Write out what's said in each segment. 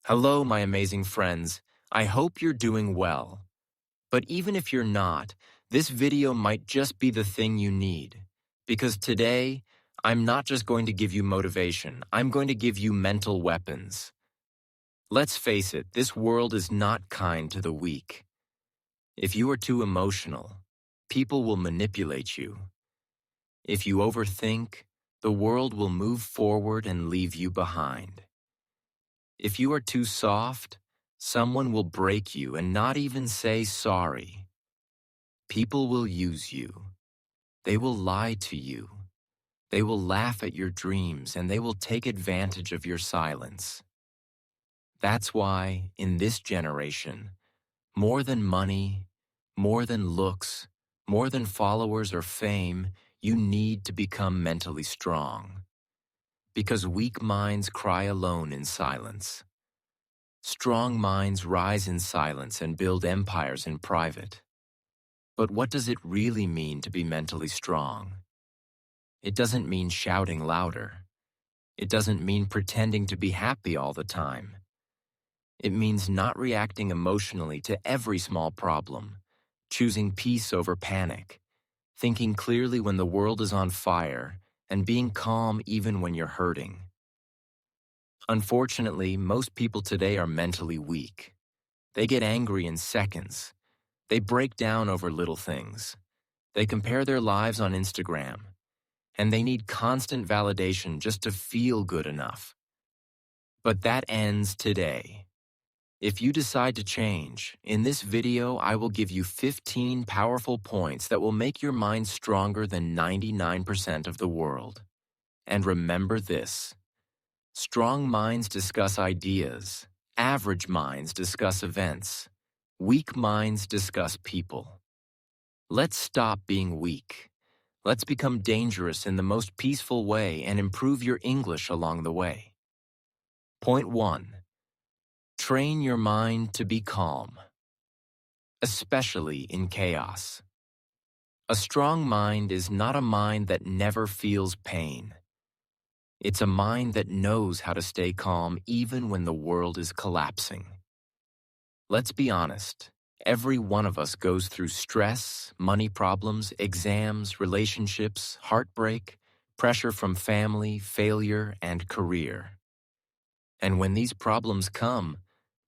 Hello, my amazing friends. I hope you're doing well. But even if you're not, this video might just be the thing you need. Because today, I'm not just going to give you motivation, I'm going to give you mental weapons. Let's face it, this world is not kind to the weak. If you are too emotional, people will manipulate you. If you overthink, the world will move forward and leave you behind. If you are too soft, someone will break you and not even say sorry. People will use you. They will lie to you. They will laugh at your dreams and they will take advantage of your silence. That's why, in this generation, more than money, more than looks, more than followers or fame, you need to become mentally strong. Because weak minds cry alone in silence. Strong minds rise in silence and build empires in private. But what does it really mean to be mentally strong? It doesn't mean shouting louder. It doesn't mean pretending to be happy all the time. It means not reacting emotionally to every small problem, choosing peace over panic, thinking clearly when the world is on fire, and being calm even when you're hurting. Unfortunately, most people today are mentally weak. They get angry in seconds. They break down over little things. They compare their lives on Instagram. And they need constant validation just to feel good enough. But that ends today. If you decide to change, in this video I will give you 15 powerful points that will make your mind stronger than 99% of the world. And remember this: strong minds discuss ideas, average minds discuss events, weak minds discuss people. Let's stop being weak. Let's become dangerous in the most peaceful way and improve your English along the way. Point 1. Train your mind to be calm, especially in chaos. A strong mind is not a mind that never feels pain. It's a mind that knows how to stay calm even when the world is collapsing. Let's be honest. Every one of us goes through stress, money problems, exams, relationships, heartbreak, pressure from family, failure, and career. And when these problems come,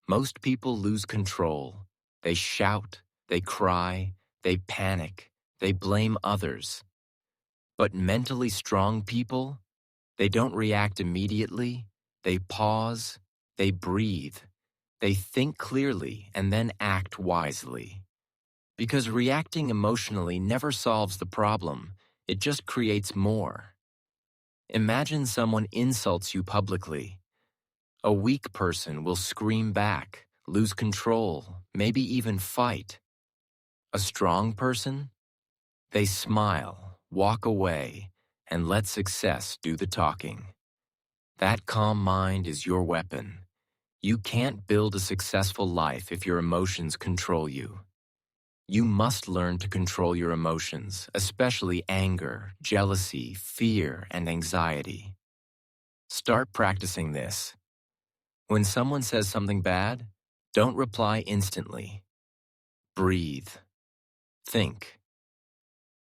most people lose control. They shout, they cry, they panic, they blame others. But mentally strong people, they don't react immediately, they pause, they breathe, they think clearly and then act wisely. Because reacting emotionally never solves the problem, it just creates more. Imagine someone insults you publicly. A weak person will scream back, lose control, maybe even fight. A strong person? They smile, walk away, and let success do the talking. That calm mind is your weapon. You can't build a successful life if your emotions control you. You must learn to control your emotions, especially anger, jealousy, fear, and anxiety. Start practicing this. When someone says something bad, don't reply instantly. Breathe. Think.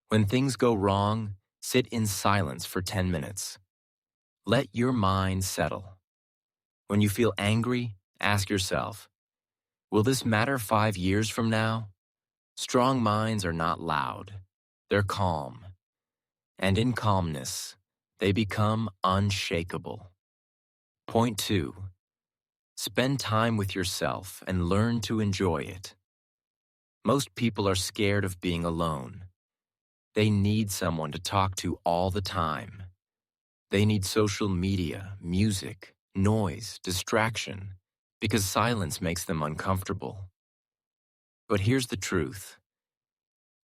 When things go wrong, sit in silence for 10 minutes. Let your mind settle. When you feel angry, ask yourself, will this matter 5 years from now? Strong minds are not loud. They're calm. And in calmness, they become unshakable. Point 2. Spend time with yourself and learn to enjoy it. Most people are scared of being alone. They need someone to talk to all the time. They need social media, music, noise, distraction, because silence makes them uncomfortable. But here's the truth.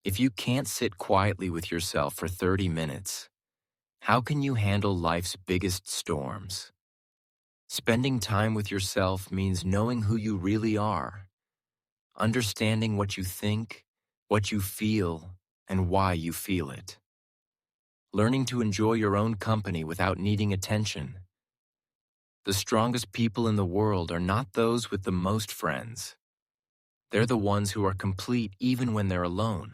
If you can't sit quietly with yourself for 30 minutes, how can you handle life's biggest storms? Spending time with yourself means knowing who you really are, understanding what you think, what you feel, and why you feel it. Learning to enjoy your own company without needing attention. The strongest people in the world are not those with the most friends. They're the ones who are complete even when they're alone.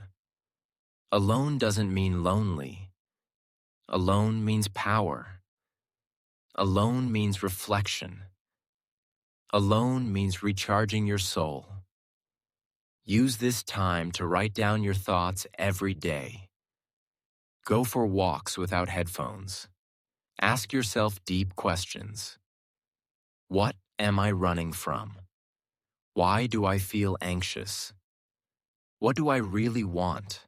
Alone doesn't mean lonely. Alone means power. Alone means reflection. Alone means recharging your soul. Use this time to write down your thoughts every day. Go for walks without headphones. Ask yourself deep questions. What am I running from? Why do I feel anxious? What do I really want?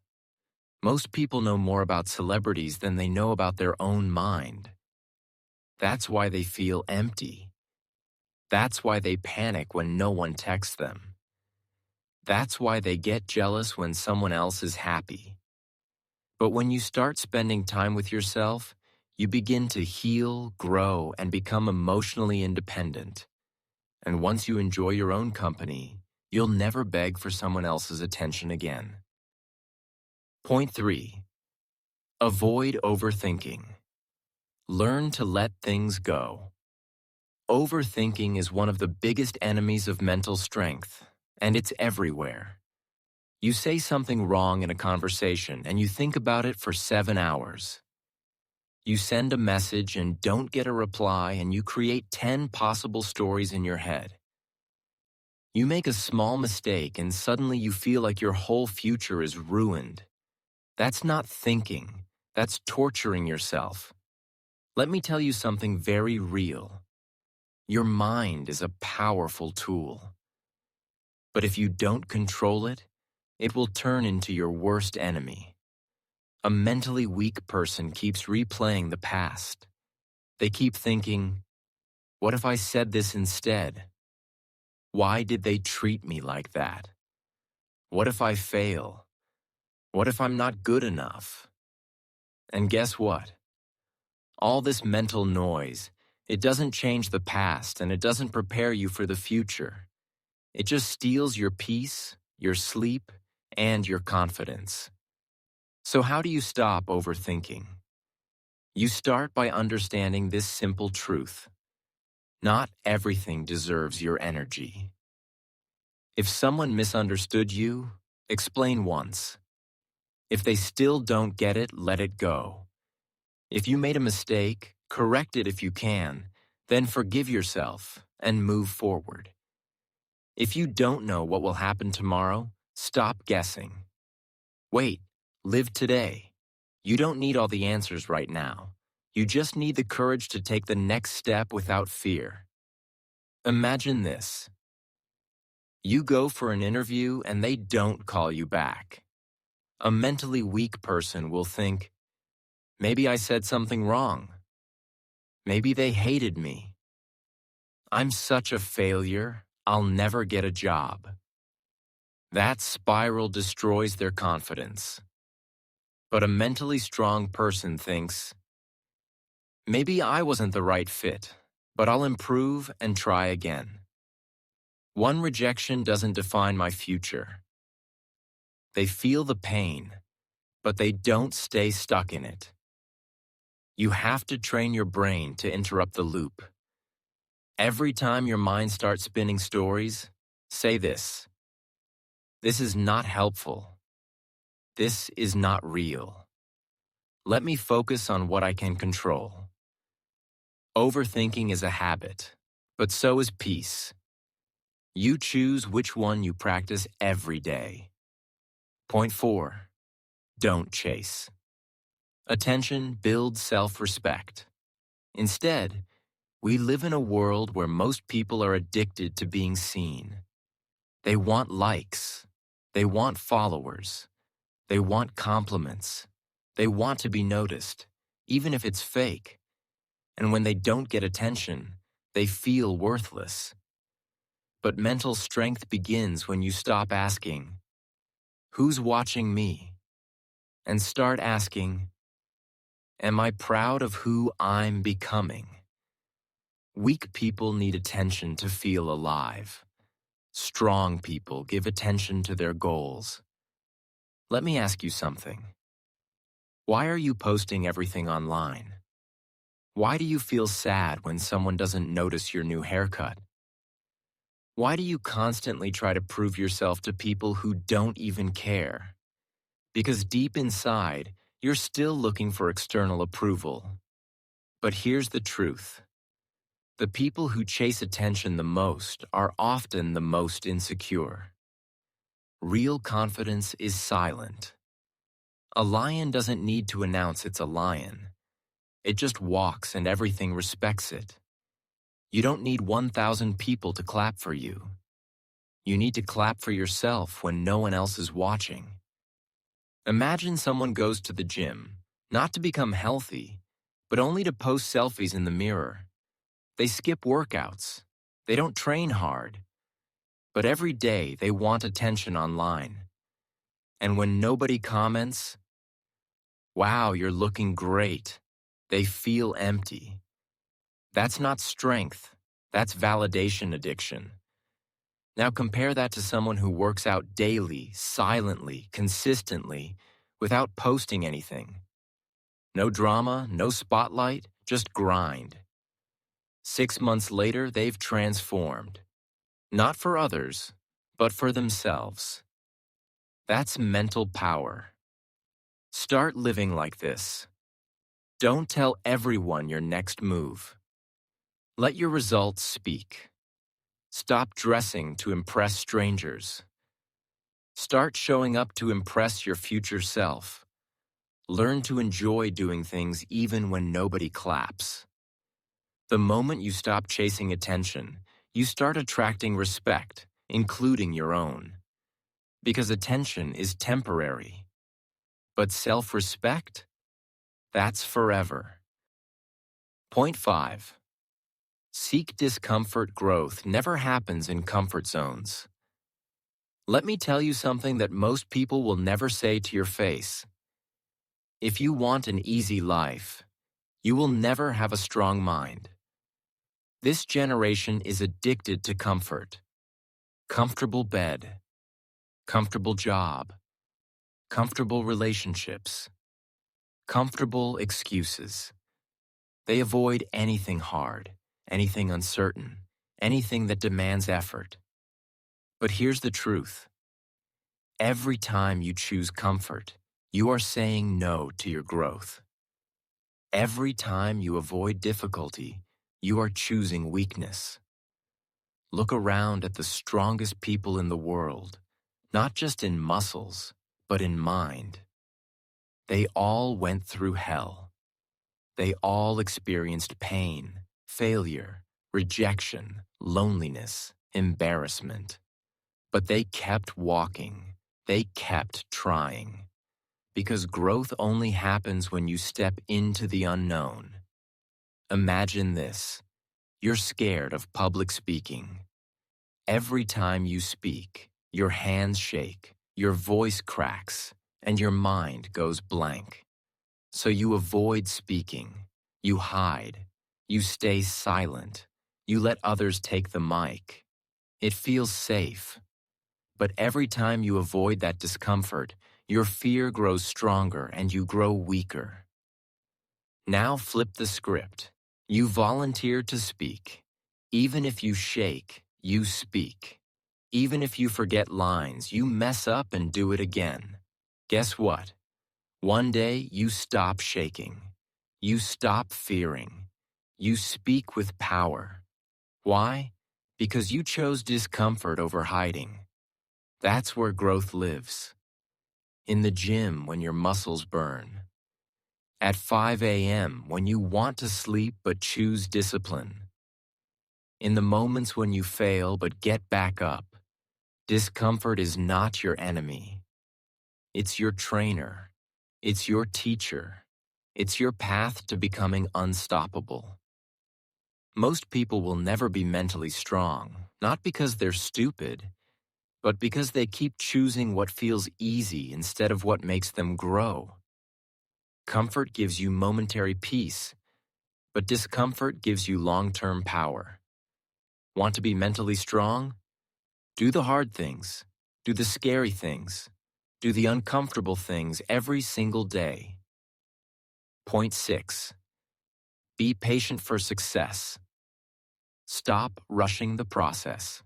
Most people know more about celebrities than they know about their own mind. That's why they feel empty. That's why they panic when no one texts them. That's why they get jealous when someone else is happy. But when you start spending time with yourself, you begin to heal, grow, and become emotionally independent. And once you enjoy your own company, you'll never beg for someone else's attention again. Point 3. Avoid overthinking. Learn to let things go. Overthinking is one of the biggest enemies of mental strength, and it's everywhere. You say something wrong in a conversation and you think about it for 7 hours. You send a message and don't get a reply and you create 10 possible stories in your head. You make a small mistake and suddenly you feel like your whole future is ruined. That's not thinking. That's torturing yourself. Let me tell you something very real. Your mind is a powerful tool. But if you don't control it, it will turn into your worst enemy. A mentally weak person keeps replaying the past. They keep thinking, what if I said this instead? Why did they treat me like that? What if I fail? What if I'm not good enough? And guess what? All this mental noise, it doesn't change the past and it doesn't prepare you for the future. It just steals your peace, your sleep, and your confidence. So how do you stop overthinking? You start by understanding this simple truth. Not everything deserves your energy. If someone misunderstood you, explain once. If they still don't get it, let it go. If you made a mistake, correct it if you can, then forgive yourself and move forward. If you don't know what will happen tomorrow, stop guessing. Wait, live today. You don't need all the answers right now. You just need the courage to take the next step without fear. Imagine this. You go for an interview and they don't call you back. A mentally weak person will think, maybe I said something wrong. Maybe they hated me. I'm such a failure, I'll never get a job. That spiral destroys their confidence. But a mentally strong person thinks, maybe I wasn't the right fit, but I'll improve and try again. One rejection doesn't define my future. They feel the pain, but they don't stay stuck in it. You have to train your brain to interrupt the loop. Every time your mind starts spinning stories, say this. This is not helpful. This is not real. Let me focus on what I can control. Overthinking is a habit, but so is peace. You choose which one you practice every day. Point 4. Don't chase. Attention builds self-respect. Instead, we live in a world where most people are addicted to being seen. They want likes. They want followers. They want compliments. They want to be noticed, even if it's fake. And when they don't get attention, they feel worthless. But mental strength begins when you stop asking, who's watching me? And start asking, am I proud of who I'm becoming? Weak people need attention to feel alive. Strong people give attention to their goals. Let me ask you something. Why are you posting everything online? Why do you feel sad when someone doesn't notice your new haircut? Why do you constantly try to prove yourself to people who don't even care? Because deep inside, you're still looking for external approval. But here's the truth. The people who chase attention the most are often the most insecure. Real confidence is silent. A lion doesn't need to announce it's a lion. It just walks and everything respects it. You don't need 1,000 people to clap for you. You need to clap for yourself when no one else is watching. Imagine someone goes to the gym, not to become healthy, but only to post selfies in the mirror. They skip workouts. They don't train hard. But every day they want attention online. And when nobody comments, "Wow, you're looking great," they feel empty. That's not strength. That's validation addiction. Now compare that to someone who works out daily, silently, consistently, without posting anything. No drama, no spotlight, just grind. 6 months later, they've transformed. Not for others, but for themselves. That's mental power. Start living like this. Don't tell everyone your next move. Let your results speak. Stop dressing to impress strangers. Start showing up to impress your future self. Learn to enjoy doing things even when nobody claps. The moment you stop chasing attention, you start attracting respect, including your own. Because attention is temporary. But self-respect? That's forever. Point 5. Seek discomfort. Growth never happens in comfort zones. Let me tell you something that most people will never say to your face. If you want an easy life, you will never have a strong mind. This generation is addicted to comfort. Comfortable bed, comfortable job, comfortable relationships, comfortable excuses. They avoid anything hard, anything uncertain, anything that demands effort. But here's the truth. Every time you choose comfort, you are saying no to your growth. Every time you avoid difficulty, you are choosing weakness. Look around at the strongest people in the world, not just in muscles, but in mind. They all went through hell. They all experienced pain, failure, rejection, loneliness, embarrassment. But they kept walking. They kept trying. Because growth only happens when you step into the unknown. Imagine this. You're scared of public speaking. Every time you speak, your hands shake, your voice cracks, and your mind goes blank. So you avoid speaking. You hide. You stay silent. You let others take the mic. It feels safe. But every time you avoid that discomfort, your fear grows stronger and you grow weaker. Now flip the script. You volunteer to speak. Even if you shake, you speak. Even if you forget lines, you mess up and do it again. Guess what? One day you stop shaking. You stop fearing. You speak with power. Why? Because you chose discomfort over hiding. That's where growth lives. In the gym when your muscles burn. At 5 a.m. when you want to sleep but choose discipline. In the moments when you fail but get back up. Discomfort is not your enemy. It's your trainer. It's your teacher. It's your path to becoming unstoppable. Most people will never be mentally strong, not because they're stupid, but because they keep choosing what feels easy instead of what makes them grow. Comfort gives you momentary peace, but discomfort gives you long-term power. Want to be mentally strong? Do the hard things. Do the scary things. Do the uncomfortable things every single day. Point 6. Be patient for success. Stop rushing the process.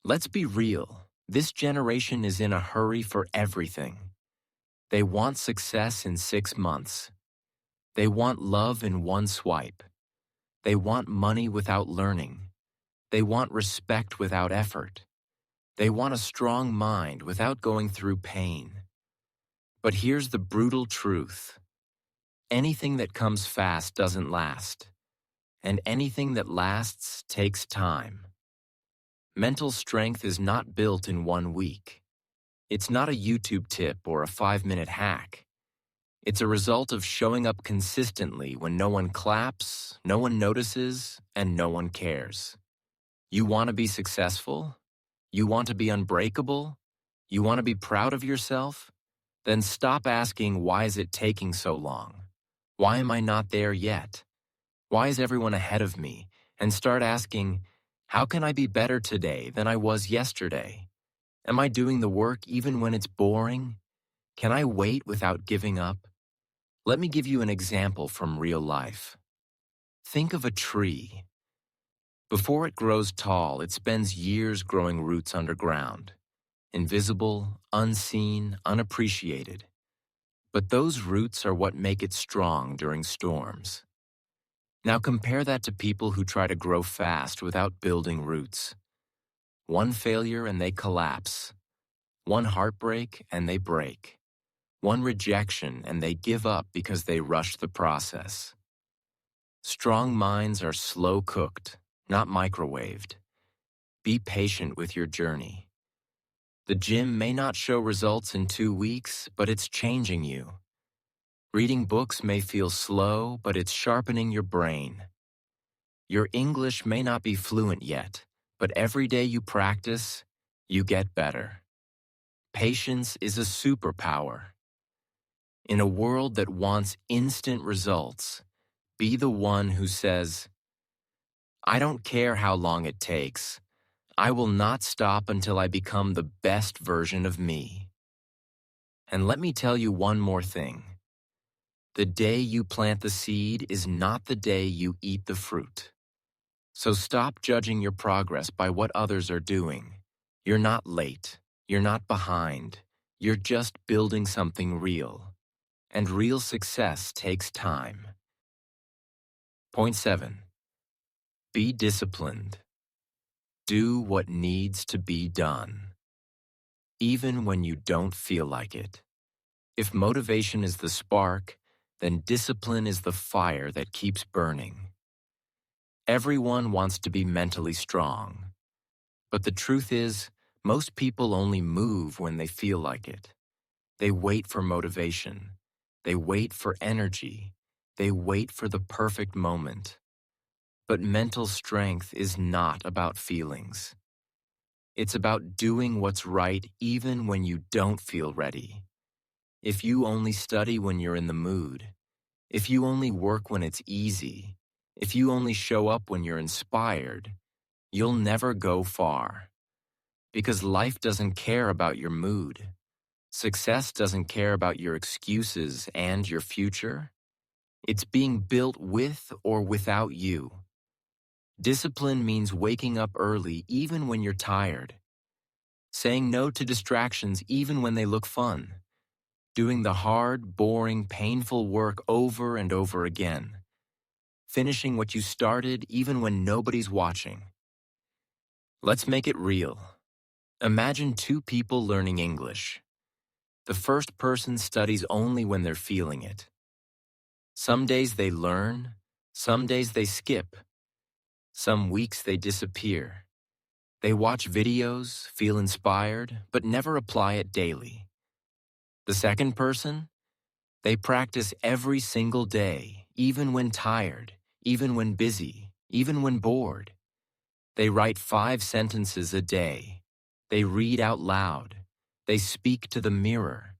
Let's be real. This generation is in a hurry for everything. They want success in 6 months. They want love in one swipe. They want money without learning. They want respect without effort. They want a strong mind without going through pain. But here's the brutal truth. Anything that comes fast doesn't last, and anything that lasts takes time. Mental strength is not built in 1 week. It's not a YouTube tip or a 5-minute hack. It's a result of showing up consistently when no one claps, no one notices, and no one cares. You want to be successful? You want to be unbreakable? You want to be proud of yourself? Then stop asking, why is it taking so long? Why am I not there yet? Why is everyone ahead of me? And start asking, how can I be better today than I was yesterday? Am I doing the work even when it's boring? Can I wait without giving up? Let me give you an example from real life. Think of a tree. Before it grows tall, it spends years growing roots underground. Invisible, unseen, unappreciated. But those roots are what make it strong during storms. Now compare that to people who try to grow fast without building roots. One failure and they collapse. One heartbreak and they break. One rejection and they give up because they rush the process. Strong minds are slow cooked, not microwaved. Be patient with your journey. The gym may not show results in 2 weeks, but it's changing you. Reading books may feel slow, but it's sharpening your brain. Your English may not be fluent yet, but every day you practice, you get better. Patience is a superpower. In a world that wants instant results, be the one who says, I don't care how long it takes. I will not stop until I become the best version of me. And let me tell you one more thing. The day you plant the seed is not the day you eat the fruit. So stop judging your progress by what others are doing. You're not late. You're not behind. You're just building something real. And real success takes time. Point 7. Be disciplined. Do what needs to be done, even when you don't feel like it. If motivation is the spark, then discipline is the fire that keeps burning. Everyone wants to be mentally strong. But the truth is, most people only move when they feel like it. They wait for motivation. They wait for energy. They wait for the perfect moment. But mental strength is not about feelings. It's about doing what's right even when you don't feel ready. If you only study when you're in the mood, if you only work when it's easy, if you only show up when you're inspired, you'll never go far. Because life doesn't care about your mood. Success doesn't care about your excuses and your future. It's being built with or without you. Discipline means waking up early even when you're tired. Saying no to distractions even when they look fun. Doing the hard, boring, painful work over and over again. Finishing what you started even when nobody's watching. Let's make it real. Imagine 2 people learning English. The first person studies only when they're feeling it. Some days they learn, some days they skip. Some weeks they disappear. They watch videos, feel inspired, but never apply it daily. The second person? They practice every single day, even when tired, even when busy, even when bored. They write 5 sentences a day. They read out loud. They speak to the mirror.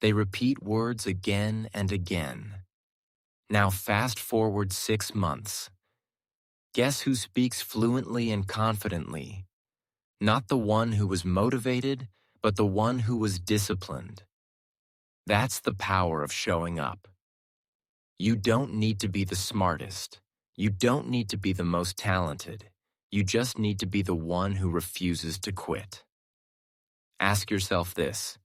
They repeat words again and again. Now fast forward 6 months. Guess who speaks fluently and confidently? Not the one who was motivated, but the one who was disciplined. That's the power of showing up. You don't need to be the smartest. You don't need to be the most talented. You just need to be the one who refuses to quit. Ask yourself this: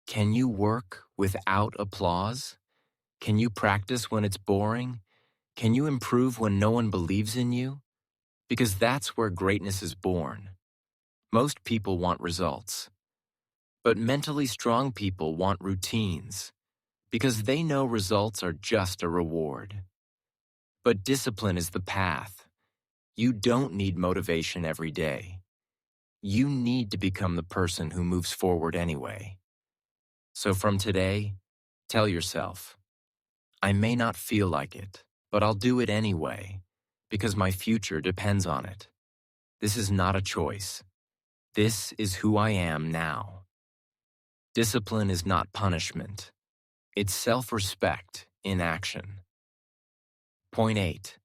can you work without applause? Can you practice when it's boring? Can you improve when no one believes in you? Because that's where greatness is born. Most people want results. But mentally strong people want routines, because they know results are just a reward. But discipline is the path. You don't need motivation every day. You need to become the person who moves forward anyway. So from today, tell yourself, I may not feel like it, but I'll do it anyway, because my future depends on it. This is not a choice. This is who I am now. Discipline is not punishment. It's self-respect in action. Point 8.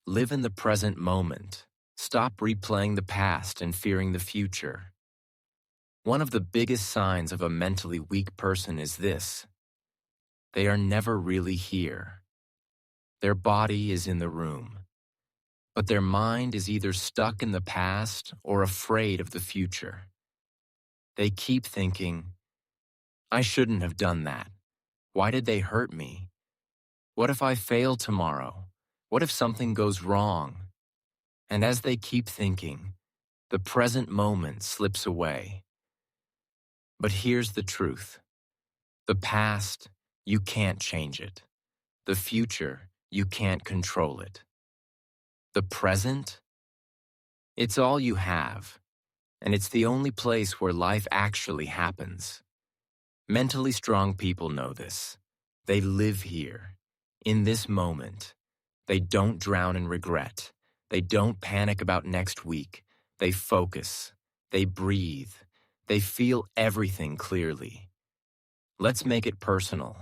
Live in the present moment. Stop replaying the past and fearing the future. One of the biggest signs of a mentally weak person is this: they are never really here. Their body is in the room, but their mind is either stuck in the past or afraid of the future. They keep thinking, I shouldn't have done that. Why did they hurt me? What if I fail tomorrow? What if something goes wrong? And as they keep thinking, the present moment slips away. But here's the truth. The past, you can't change it. The future, you can't control it. The present, it's all you have, and it's the only place where life actually happens. Mentally strong people know this. They live here, in this moment. They don't drown in regret. They don't panic about next week. They focus. They breathe. They feel everything clearly. Let's make it personal.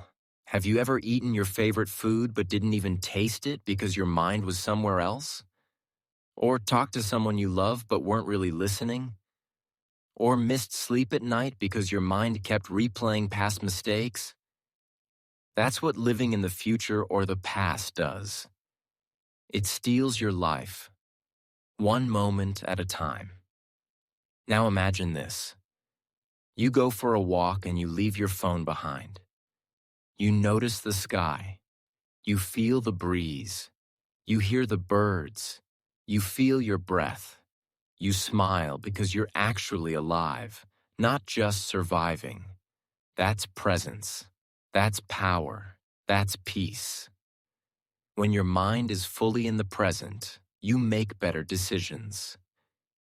Have you ever eaten your favorite food but didn't even taste it because your mind was somewhere else? Or talked to someone you love but weren't really listening? Or missed sleep at night because your mind kept replaying past mistakes? That's what living in the future or the past does. It steals your life, one moment at a time. Now imagine this. You go for a walk and you leave your phone behind. You notice the sky. You feel the breeze. You hear the birds. You feel your breath. You smile because you're actually alive, not just surviving. That's presence. That's power. That's peace. When your mind is fully in the present, you make better decisions.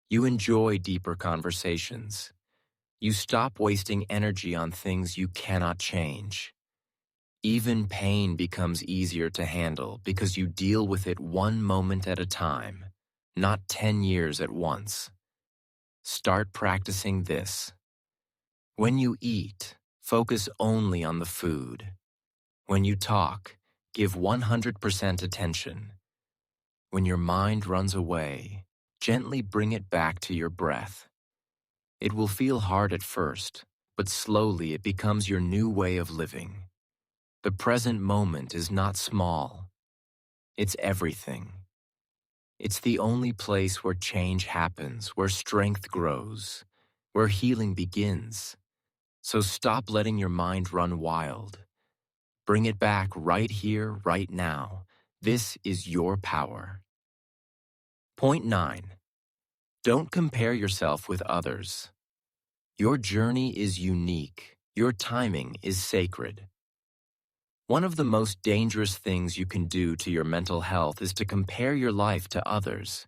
You enjoy deeper conversations. You stop wasting energy on things you cannot change. Even pain becomes easier to handle because you deal with it one moment at a time, not 10 years at once. Start practicing this. When you eat, focus only on the food. When you talk, give 100% attention. When your mind runs away, gently bring it back to your breath. It will feel hard at first, but slowly it becomes your new way of living. The present moment is not small. It's everything. It's the only place where change happens, where strength grows, where healing begins. So stop letting your mind run wild. Bring it back right here, right now. This is your power. Point 9. Don't compare yourself with others. Your journey is unique. Your timing is sacred. One of the most dangerous things you can do to your mental health is to compare your life to others.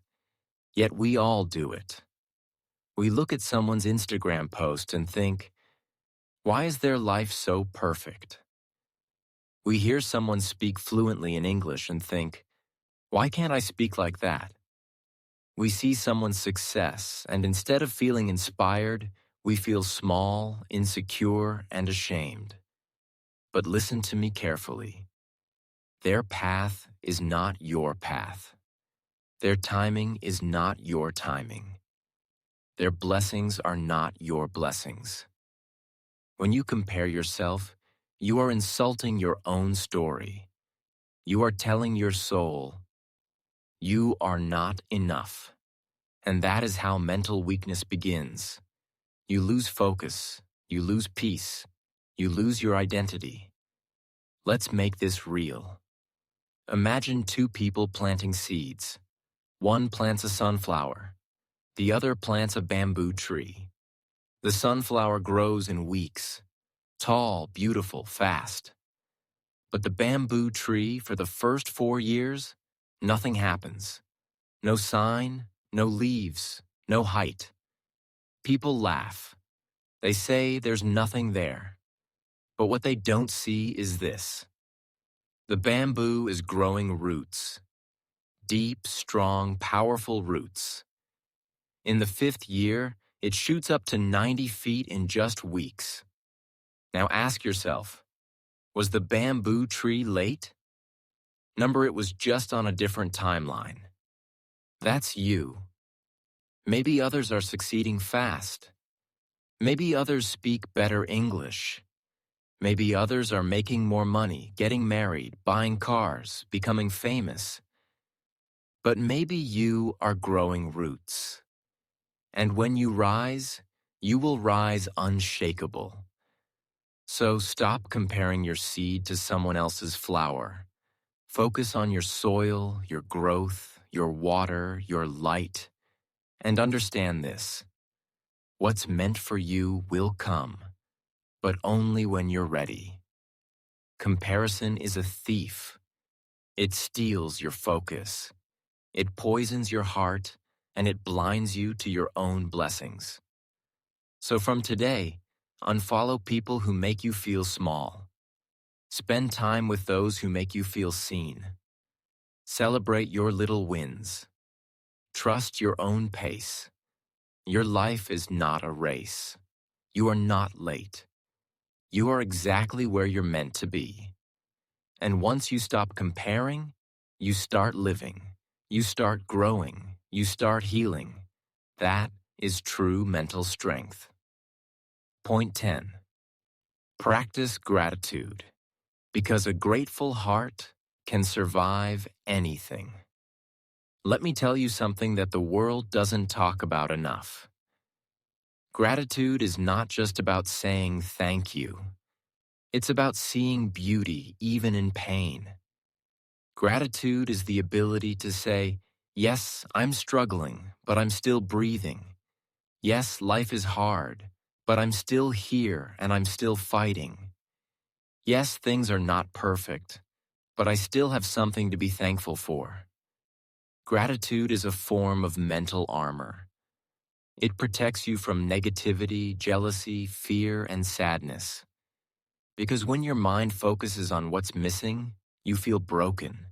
Yet we all do it. We look at someone's Instagram post and think, why is their life so perfect? We hear someone speak fluently in English and think, why can't I speak like that? We see someone's success, and instead of feeling inspired, we feel small, insecure, and ashamed. But listen to me carefully. Their path is not your path. Their timing is not your timing. Their blessings are not your blessings. When you compare yourself, You are insulting your own story. You are telling your soul, you are not enough. And that is how mental weakness begins. You lose focus, you lose peace, you lose your identity. Let's make this real. Imagine two people planting seeds. One plants a sunflower, the other plants a bamboo tree. The sunflower grows in weeks, tall, beautiful, fast. But the bamboo tree, for the first 4 years, nothing happens. No sign, no leaves, no height. People laugh. They say there's nothing there. But what they don't see is this. The bamboo is growing roots. Deep, strong, powerful roots. In the 5th year, it shoots up to 90 feet in just weeks. Now ask yourself, was the bamboo tree late? It was just on a different timeline. That's you. Maybe others are succeeding fast. Maybe others speak better English. Maybe others are making more money, getting married, buying cars, becoming famous. But maybe you are growing roots. And when you rise, you will rise unshakable. So stop comparing your seed to someone else's flower. Focus on your soil, your growth, your water, your light. And understand this. What's meant for you will come, but only when you're ready. Comparison is a thief. It steals your focus. It poisons your heart, and it blinds you to your own blessings. So from today, unfollow people who make you feel small. Spend time with those who make you feel seen. Celebrate your little wins. Trust your own pace. Your life is not a race. You are not late. You are exactly where you're meant to be. And once you stop comparing, you start living. You start growing. You start healing. That is true mental strength. Point 10. Practice gratitude, because a grateful heart can survive anything. Let me tell you something that the world doesn't talk about enough. Gratitude is not just about saying thank you. It's about seeing beauty even in pain. Gratitude is the ability to say, yes, I'm struggling, but I'm still breathing. Yes, life is hard, but I'm still here and I'm still fighting. Yes, things are not perfect, but I still have something to be thankful for. Gratitude is a form of mental armor. It protects you from negativity, jealousy, fear, and sadness. Because when your mind focuses on what's missing, you feel broken.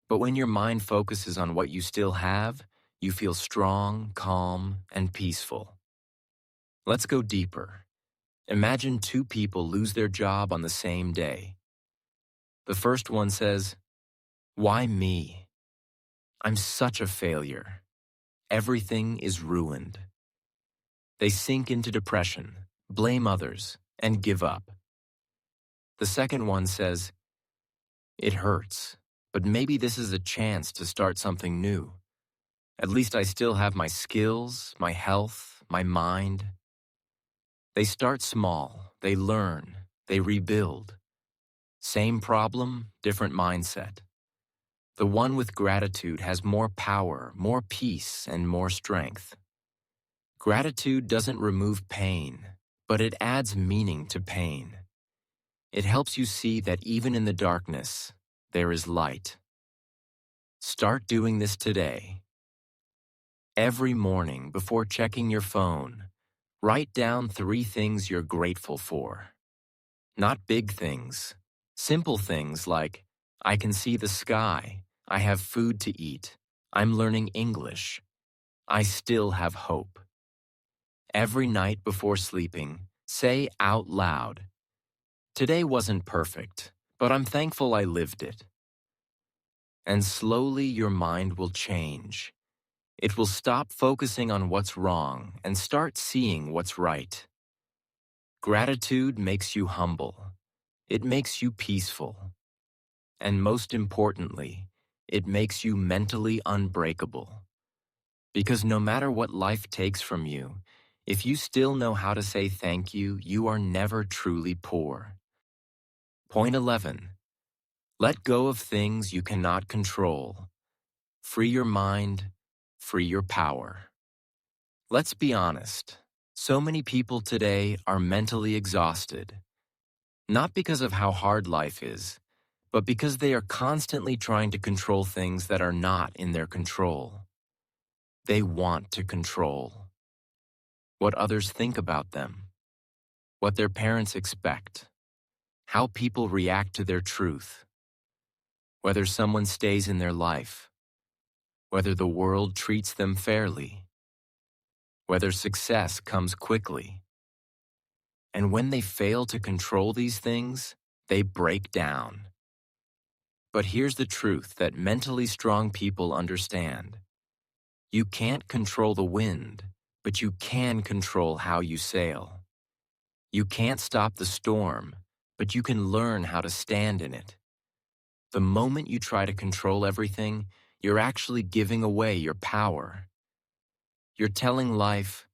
But when your mind focuses on what you still have, you feel strong, calm, and peaceful. Let's go deeper. Imagine two people lose their job on the same day. The first one says, "Why me? I'm such a failure. Everything is ruined." They sink into depression, blame others, and give up. The second one says, "It hurts, but maybe this is a chance to start something new. At least I still have my skills, my health, my mind." They start small, they learn, they rebuild. Same problem, different mindset. The one with gratitude has more power, more peace, and more strength. Gratitude doesn't remove pain, but it adds meaning to pain. It helps you see that even in the darkness, there is light. Start doing this today. Every morning before checking your phone, write down 3 things you're grateful for. Not big things, simple things like, I can see the sky, I have food to eat, I'm learning English, I still have hope. Every night before sleeping, say out loud, today wasn't perfect, but I'm thankful I lived it. And slowly your mind will change. It will stop focusing on what's wrong and start seeing what's right. Gratitude makes you humble. It makes you peaceful. And most importantly, it makes you mentally unbreakable. Because no matter what life takes from you, if you still know how to say thank you, you are never truly poor. Point 11. Let go of things you cannot control. Free your mind, free your power. Let's be honest. So many people today are mentally exhausted. Not because of how hard life is, but because they are constantly trying to control things that are not in their control. They want to control what others think about them, what their parents expect, how people react to their truth, whether someone stays in their life, whether the world treats them fairly, whether success comes quickly. And when they fail to control these things, they break down. But here's the truth that mentally strong people understand. You can't control the wind, but you can control how you sail. You can't stop the storm, but you can learn how to stand in it. The moment you try to control everything, you're actually giving away your power. You're telling life,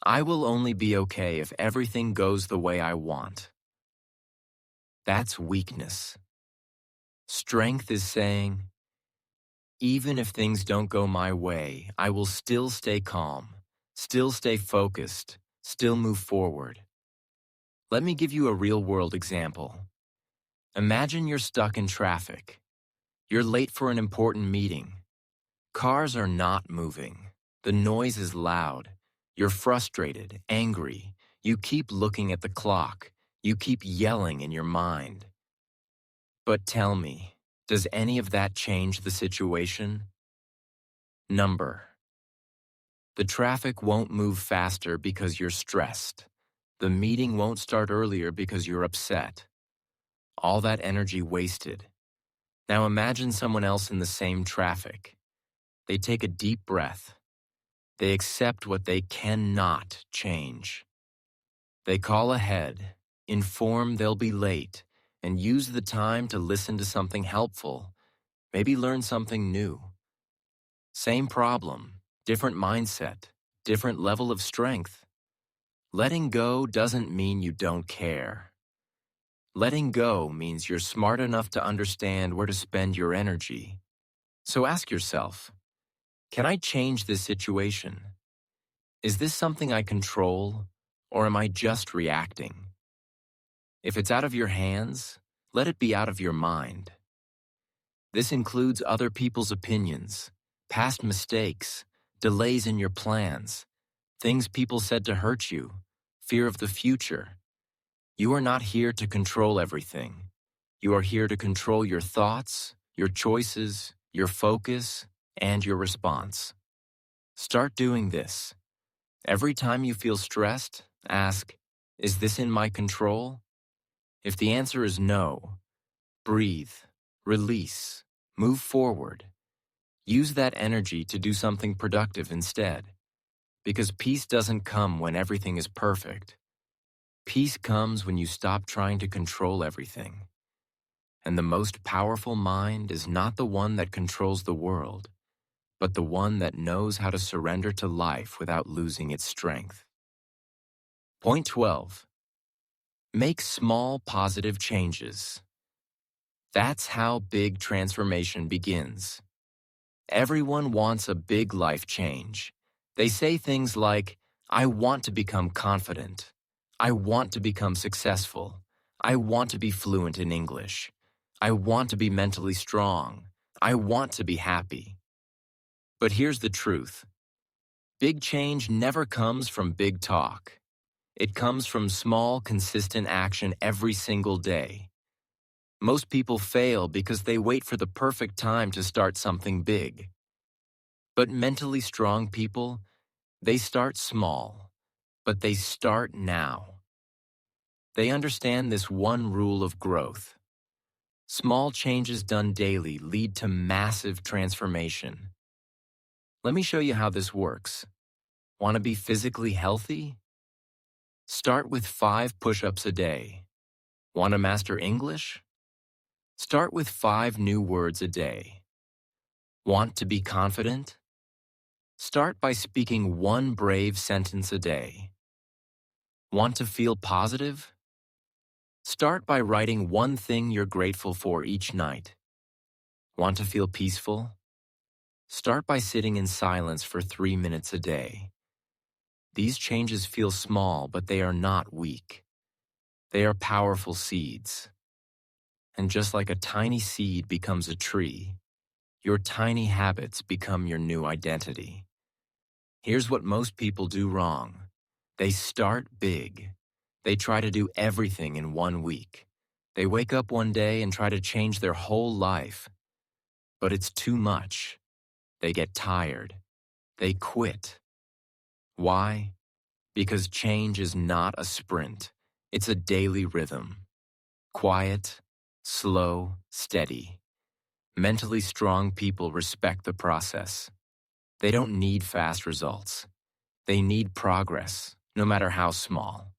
I will only be okay if everything goes the way I want. That's weakness. Strength is saying, even if things don't go my way, I will still stay calm, still stay focused, still move forward. Let me give you a real-world example. Imagine you're stuck in traffic. You're late for an important meeting. Cars are not moving. The noise is loud. You're frustrated, angry. You keep looking at the clock. You keep yelling in your mind. But tell me, does any of that change the situation? Number. The traffic won't move faster because you're stressed. The meeting won't start earlier because you're upset. All that energy wasted. Now imagine someone else in the same traffic. They take a deep breath. They accept what they cannot change. They call ahead, inform they'll be late, and use the time to listen to something helpful, maybe learn something new. Same problem, different mindset, different level of strength. Letting go doesn't mean you don't care. Letting go means you're smart enough to understand where to spend your energy. So ask yourself, can I change this situation? Is this something I control, or am I just reacting? If it's out of your hands, let it be out of your mind. This includes other people's opinions, past mistakes, delays in your plans, things people said to hurt you, fear of the future. You are not here to control everything. You are here to control your thoughts, your choices, your focus, and your response. Start doing this. Every time you feel stressed, ask, is this in my control? If the answer is no, breathe, release, move forward. Use that energy to do something productive instead. Because peace doesn't come when everything is perfect. Peace comes when you stop trying to control everything. And the most powerful mind is not the one that controls the world, but the one that knows how to surrender to life without losing its strength. Point 12. Make small positive changes. That's how big transformation begins. Everyone wants a big life change. They say things like, I want to become confident. I want to become successful. I want to be fluent in English. I want to be mentally strong. I want to be happy. But here's the truth. Big change never comes from big talk. It comes from small, consistent action every single day. Most people fail because they wait for the perfect time to start something big. But mentally strong people, they start small, but they start now. They understand this one rule of growth. Small changes done daily lead to massive transformation. Let me show you how this works. Want to be physically healthy? Start with 5 push-ups a day. Want to master English? Start with 5 new words a day. Want to be confident? Start by speaking 1 brave sentence a day. Want to feel positive? Start by writing 1 thing you're grateful for each night. Want to feel peaceful? Start by sitting in silence for 3 minutes a day. These changes feel small, but they are not weak. They are powerful seeds. And just like a tiny seed becomes a tree, your tiny habits become your new identity. Here's what most people do wrong. They start big. They try to do everything in 1 week. They wake up one day and try to change their whole life. But it's too much. They get tired. They quit. Why? Because change is not a sprint. It's a daily rhythm. Quiet, slow, steady. Mentally strong people respect the process. They don't need fast results. They need progress, no matter how small.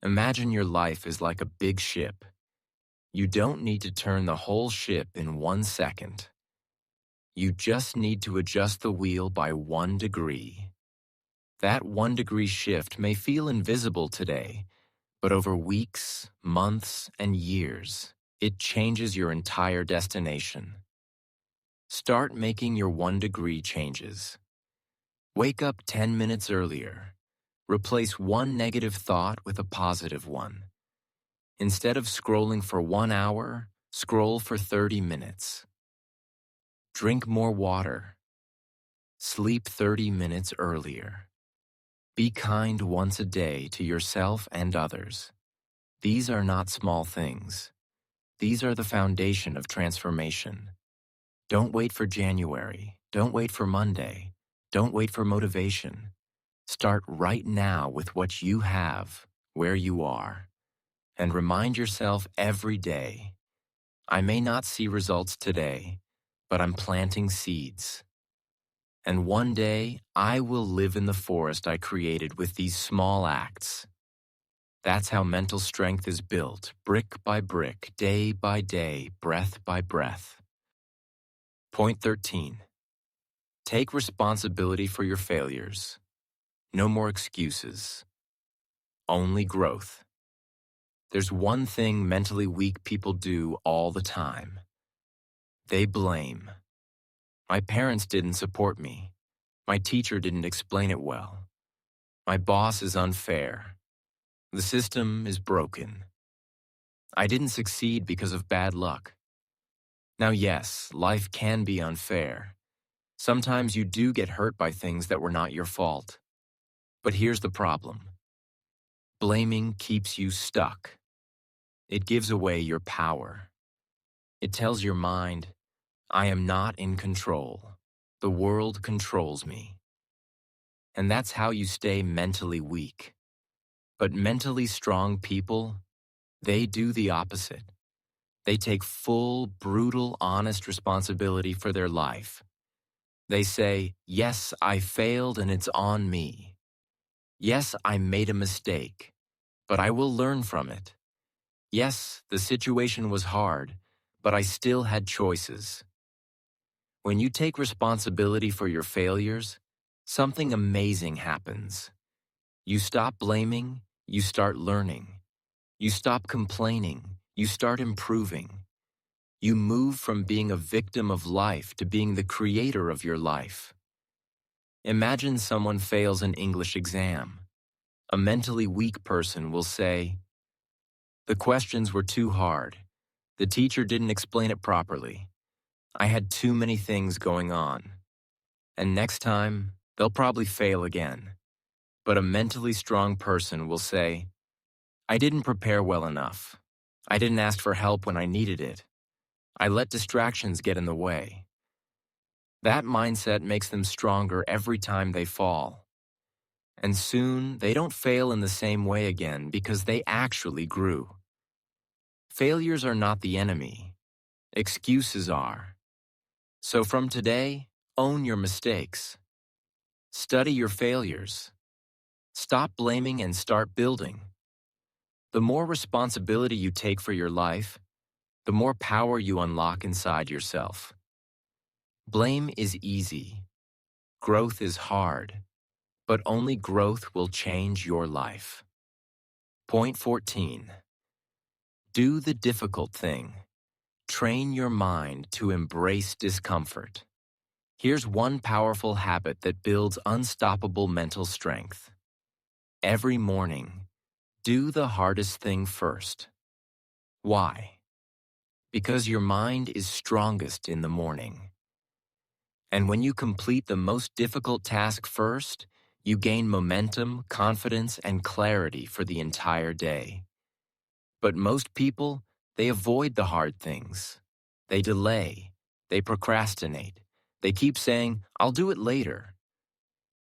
Imagine your life is like a big ship. You don't need to turn the whole ship in 1 second. You just need to adjust the wheel by 1 degree. That 1 degree shift may feel invisible today, but over weeks, months, and years, it changes your entire destination. Start making your 1 degree changes. Wake up 10 minutes earlier. Replace 1 negative thought with a positive one. Instead of scrolling for 1 hour, scroll for 30 minutes. Drink more water. Sleep 30 minutes earlier. Be kind once a day to yourself and others. These are not small things. These are the foundation of transformation. Don't wait for January. Don't wait for Monday. Don't wait for motivation. Start right now with what you have, where you are. And remind yourself every day, I may not see results today, but I'm planting seeds. And one day, I will live in the forest I created with these small acts. That's how mental strength is built, brick by brick, day by day, breath by breath. Point 13. Take responsibility for your failures. No more excuses. Only growth. There's one thing mentally weak people do all the time. They blame. My parents didn't support me. My teacher didn't explain it well. My boss is unfair. The system is broken. I didn't succeed because of bad luck. Now, yes, life can be unfair. Sometimes you do get hurt by things that were not your fault. But here's the problem. Blaming keeps you stuck. It gives away your power. It tells your mind, I am not in control. The world controls me. And that's how you stay mentally weak. But mentally strong people, they do the opposite. They take full, brutal, honest responsibility for their life. They say, yes, I failed and it's on me. Yes, I made a mistake, but I will learn from it. Yes, the situation was hard, but I still had choices. When you take responsibility for your failures, something amazing happens. You stop blaming, you start learning. You stop complaining, you start improving. You move from being a victim of life to being the creator of your life. Imagine someone fails an English exam. A mentally weak person will say, the questions were too hard. The teacher didn't explain it properly. I had too many things going on. And next time, they'll probably fail again. But a mentally strong person will say, I didn't prepare well enough. I didn't ask for help when I needed it. I let distractions get in the way. That mindset makes them stronger every time they fall. And soon, they don't fail in the same way again because they actually grew. Failures are not the enemy. Excuses are. So from today, own your mistakes. Study your failures. Stop blaming and start building. The more responsibility you take for your life, the more power you unlock inside yourself. Blame is easy. Growth is hard. But only growth will change your life. Point 14. Do the difficult thing. Train your mind to embrace discomfort. Here's one powerful habit that builds unstoppable mental strength. Every morning, do the hardest thing first. Why? Because your mind is strongest in the morning. And when you complete the most difficult task first, you gain momentum, confidence, and clarity for the entire day. But most people, they avoid the hard things. They delay. They procrastinate. They keep saying, "I'll do it later."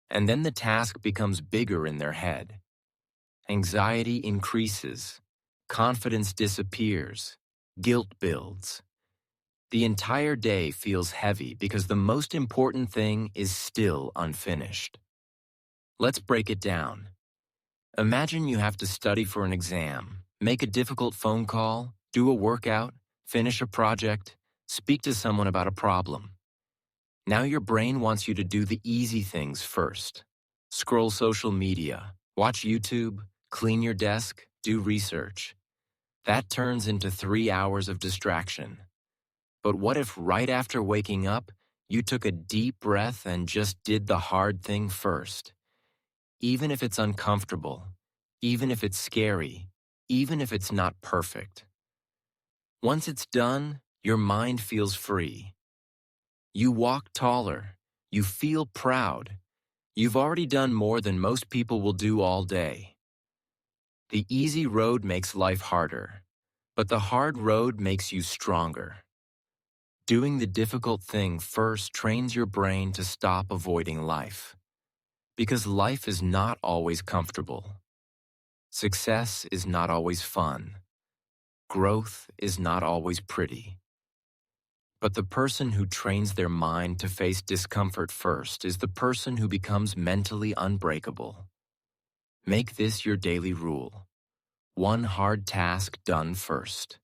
And then the task becomes bigger in their head. Anxiety increases. Confidence disappears. Guilt builds. The entire day feels heavy because the most important thing is still unfinished. Let's break it down. Imagine you have to study for an exam, make a difficult phone call, do a workout, finish a project, speak to someone about a problem. Now your brain wants you to do the easy things first. Scroll social media, watch YouTube, clean your desk, do research. That turns into 3 hours of distraction. But what if right after waking up, you took a deep breath and just did the hard thing first? Even if it's uncomfortable, even if it's scary, even if it's not perfect. Once it's done, your mind feels free. You walk taller. You feel proud. You've already done more than most people will do all day. The easy road makes life harder, but the hard road makes you stronger. Doing the difficult thing first trains your brain to stop avoiding life. Because life is not always comfortable. Success is not always fun. Growth is not always pretty. But the person who trains their mind to face discomfort first is the person who becomes mentally unbreakable. Make this your daily rule. One hard task done first.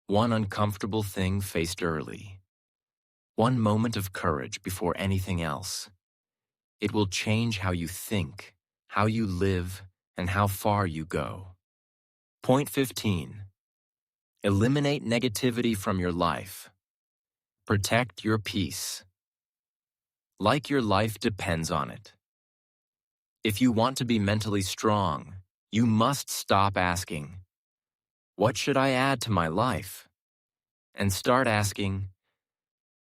One uncomfortable thing faced early. One moment of courage before anything else. It will change how you think, how you live, and how far you go. Point 15. Eliminate negativity from your life. Protect your peace. Like your life depends on it. If you want to be mentally strong, you must stop asking, "What should I add to my life?" and start asking,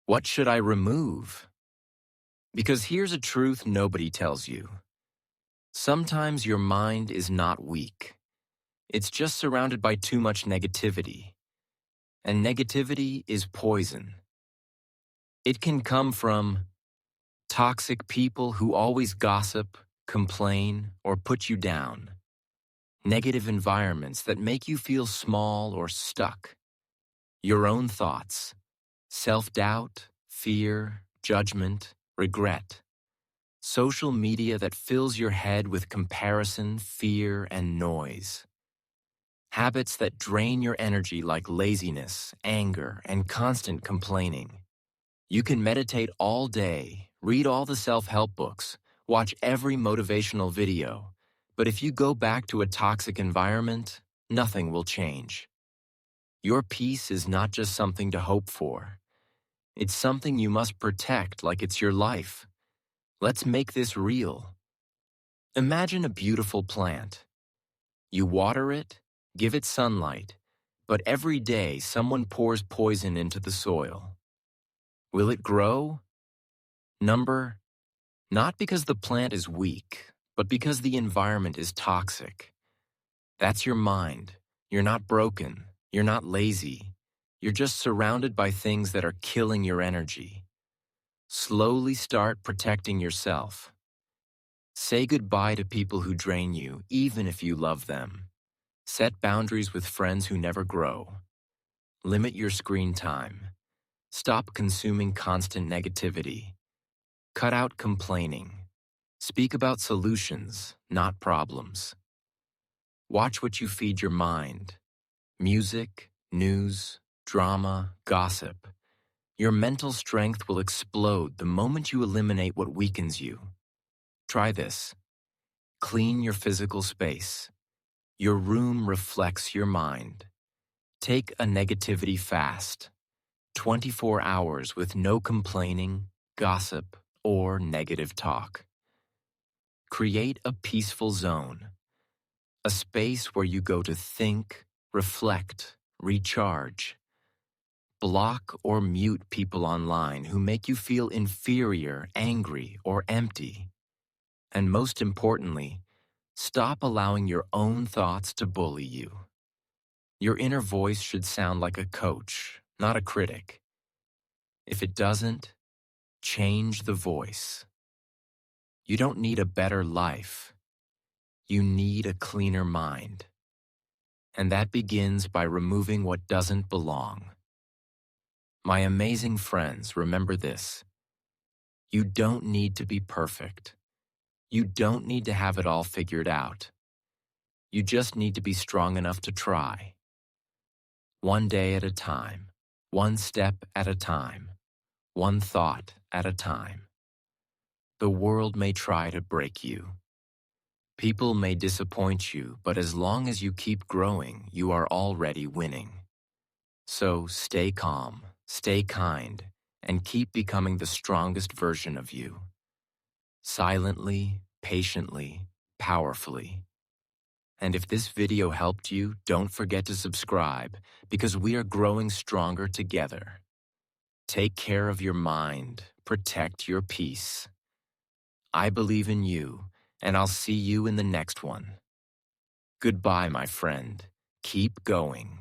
"What should I remove?" Because here's a truth nobody tells you. Sometimes your mind is not weak. It's just surrounded by too much negativity. And negativity is poison. It can come from toxic people who always gossip, complain, or put you down. Negative environments that make you feel small or stuck. Your own thoughts, self-doubt, fear, judgment, regret. Social media that fills your head with comparison, fear, and noise. Habits that drain your energy like laziness, anger, and constant complaining. You can meditate all day, read all the self-help books, watch every motivational video, but if you go back to a toxic environment, nothing will change. Your peace is not just something to hope for. It's something you must protect like it's your life. Let's make this real. Imagine a beautiful plant. You water it, give it sunlight, but every day someone pours poison into the soil. Will it grow? Not because the plant is weak, but because the environment is toxic. That's your mind. You're not broken. You're not lazy. You're just surrounded by things that are killing your energy. Slowly start protecting yourself. Say goodbye to people who drain you, even if you love them. Set boundaries with friends who never grow. Limit your screen time. Stop consuming constant negativity. Cut out complaining. Speak about solutions, not problems. Watch what you feed your mind. Music, news, drama, gossip. Your mental strength will explode the moment you eliminate what weakens you. Try this. Clean your physical space. Your room reflects your mind. Take a negativity fast. 24 hours with no complaining, gossip, or negative talk. Create a peaceful zone. A space where you go to think, reflect, recharge. Block or mute people online who make you feel inferior, angry, or empty. And most importantly, stop allowing your own thoughts to bully you. Your inner voice should sound like a coach, not a critic. If it doesn't, change the voice. You don't need a better life. You need a cleaner mind. And that begins by removing what doesn't belong. My amazing friends, remember this. You don't need to be perfect. You don't need to have it all figured out. You just need to be strong enough to try. One day at a time, one step at a time, one thought at a time. The world may try to break you. People may disappoint you, but as long as you keep growing, you are already winning. So stay calm, stay kind, and keep becoming the strongest version of you. Silently, patiently, powerfully. And if this video helped you, don't forget to subscribe, because we are growing stronger together. Take care of your mind, protect your peace. I believe in you, and I'll see you in the next one. Goodbye, my friend. Keep going.